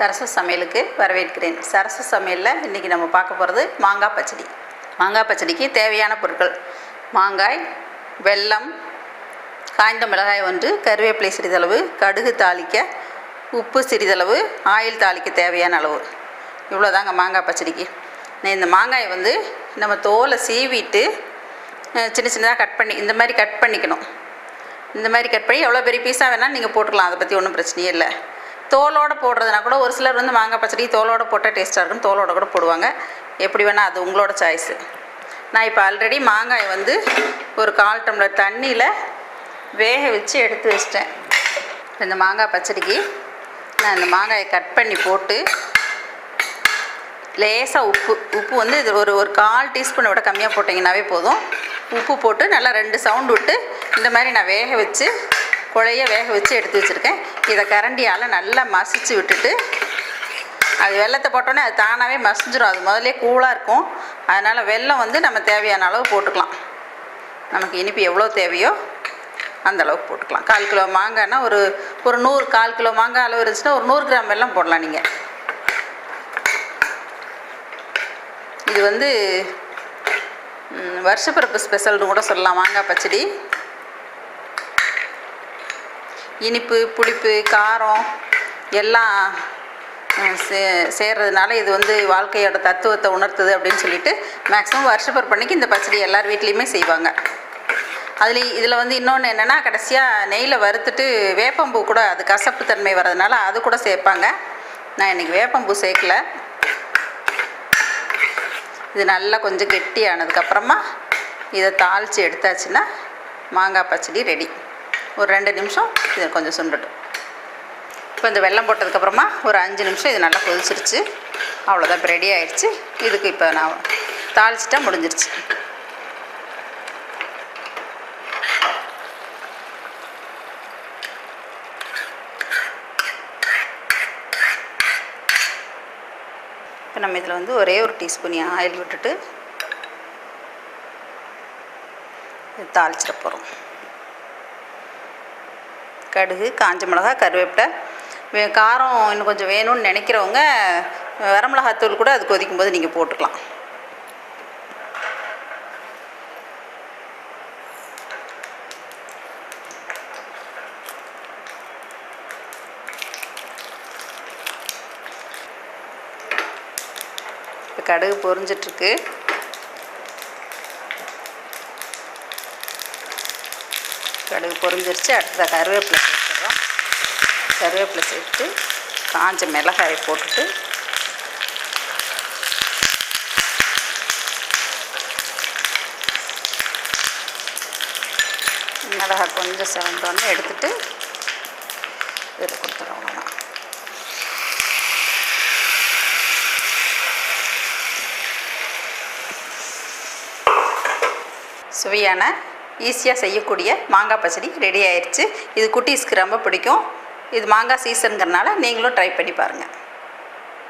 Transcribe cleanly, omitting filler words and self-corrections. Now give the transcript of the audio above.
சரசு சமையலுக்கு வரவேற்கிறேன். சரசு சமையலில் இன்றைக்கி நம்ம பார்க்க போகிறது மாங்காய் பச்சடி. மாங்காய் பச்சடிக்கு தேவையான பொருட்கள்: மாங்காய், வெல்லம், காய்ந்த மிளகாய் 1, கருவேப்பிலை சிறிதளவு, கடுகு தாளிக்க, உப்பு சிறிதளவு, ஆயில் தாளிக்க தேவையான அளவு. இவ்வளோதாங்க மாங்காய் பச்சடிக்கு. இந்த மாங்காயை நம்ம தோலை சீவிட்டு சின்ன சின்னதாக கட் பண்ணி இந்த மாதிரி கட் பண்ணிக்கணும். இந்த மாதிரி கட் பண்ணி எவ்வளோ பெரிய பீஸாக வேணாலும் நீங்கள் போட்டுக்கலாம். அதை பற்றி ஒன்றும் பிரச்சனையே இல்லை. தோலோடு போடுறதுனா கூட ஒரு சிலர் மாங்காய் பச்சடி தோலோடு போட்டால் டேஸ்ட்டாக இருக்குன்னு தோலோடு கூட போடுவாங்க. எப்படி வேணால் அது உங்களோட சாய்ஸு. நான் இப்போ ஆல்ரெடி மாங்காய் ஒரு 1/4 டம்ளர் தண்ணியில் வேக வச்சு எடுத்து வச்சிட்டேன். இந்த மாங்காய் பச்சடிக்கு நான் இந்த மாங்காயை கட் பண்ணி போட்டு லேசாக உப்பு இது ஒரு 1/4 டீஸ்பூனை விட கம்மியாக போட்டிங்கன்னாவே போதும். உப்பு போட்டு நல்லா 2 சவுண்டு விட்டு இந்த மாதிரி நான் வேக வச்சு குழைய வேக வச்சு எடுத்து வச்சுருக்கேன். இதை கரண்டியால் நல்லா மசிச்சு விட்டுட்டு, அது வெல்லத்தை போட்டோன்னே அது தானாகவே மசிஞ்சிடும். அது முதல்லே கூலாக இருக்கும். அதனால் வெல்லம் நம்ம தேவையான அளவு போட்டுக்கலாம். நமக்கு இனிப்பு எவ்வளோ தேவையோ அந்த அளவுக்கு போட்டுக்கலாம். 1/4 கிலோ மாங்காய்னா ஒரு 100 கிலோ மாங்காய் அளவு இருந்துச்சுன்னா ஒரு 100 கிராம் வெல்லம் போடலாம். நீங்கள் இது வருஷப்பிறப்பு ஸ்பெஷல்னு கூட சொல்லலாம். மாங்காய் பச்சடி இனிப்பு, புளிப்பு, காரம் எல்லாம் சேர்றதுனால இது வாழ்க்கையோட தத்துவத்தை உணர்த்துது அப்படின்னு சொல்லிட்டு மேக்ஸிமம் வருஷப்பிறப்பு அன்னைக்கு இந்த பச்சடி எல்லார் வீட்லேயுமே செய்வாங்க. இதில் இன்னொன்று என்னென்னா, கடைசியாக நெய்யில் வறுத்துட்டு வேப்பம்பூ கூட, அது கசப்பு தன்மை வர்றதுனால அது கூட சேர்ப்பாங்க. நான் இன்றைக்கி வேப்பம்பூ சேர்க்கல. இது நல்லா கொஞ்சம் கெட்டி ஆனதுக்கப்புறமா இதை தாளித்து எடுத்தாச்சுன்னா மாங்காய் பச்சடி ரெடி. ஒரு 2 நிமிஷம் இது கொஞ்சம் சுண்டட்டும். இப்போ இந்த வெல்லம் போட்டதுக்கப்புறமா ஒரு 5 நிமிஷம் இது நல்லா கொதிச்சிருச்சு. அவ்வளோதான், இப்போ ரெடி ஆகிடுச்சு. இதுக்கு இப்போ நான் தாளிச்சிட்டா முடிஞ்சிருச்சு. இப்போ நம்ம இதில் ஒரே ஒரு டீஸ்பூன் ஆயில் விட்டுட்டு தாளிச்சிட போகிறோம். கடுகு, காஞ்ச மிளகா, கருவேப்பிலை, காரம் இன்னும் கொஞ்சம் வேணும்னு நினைக்கிறவங்க வரமிளகாத்தூள் கூட அது கொதிக்கும் போது நீங்கள் போட்டுக்கலாம். இப்போ கடுகு பொரிஞ்சிட்ருக்கு. கடுகு பொரிஞ்சிருச்சு. அடுத்ததாக கருவேப்பிலை சேர்த்துடுறோம். கருவேப்பிலை சேர்த்து காஞ்ச மிளகாயை போட்டுட்டு மிளகாய் கொஞ்சம் செவந்தோன்னு எடுத்துட்டு இதில் கொடுத்துறோம். அவ்வளோதான். சுவையான ஈஸியாக செய்யக்கூடிய மாங்காய் பச்சடி ரெடி ஆயிடுச்சு. இது குட்டீஸ்க்கு ரொம்ப பிடிக்கும். இது மாங்காய் சீசனுங்கிறனால நீங்களும் ட்ரை பண்ணி பாருங்கள்.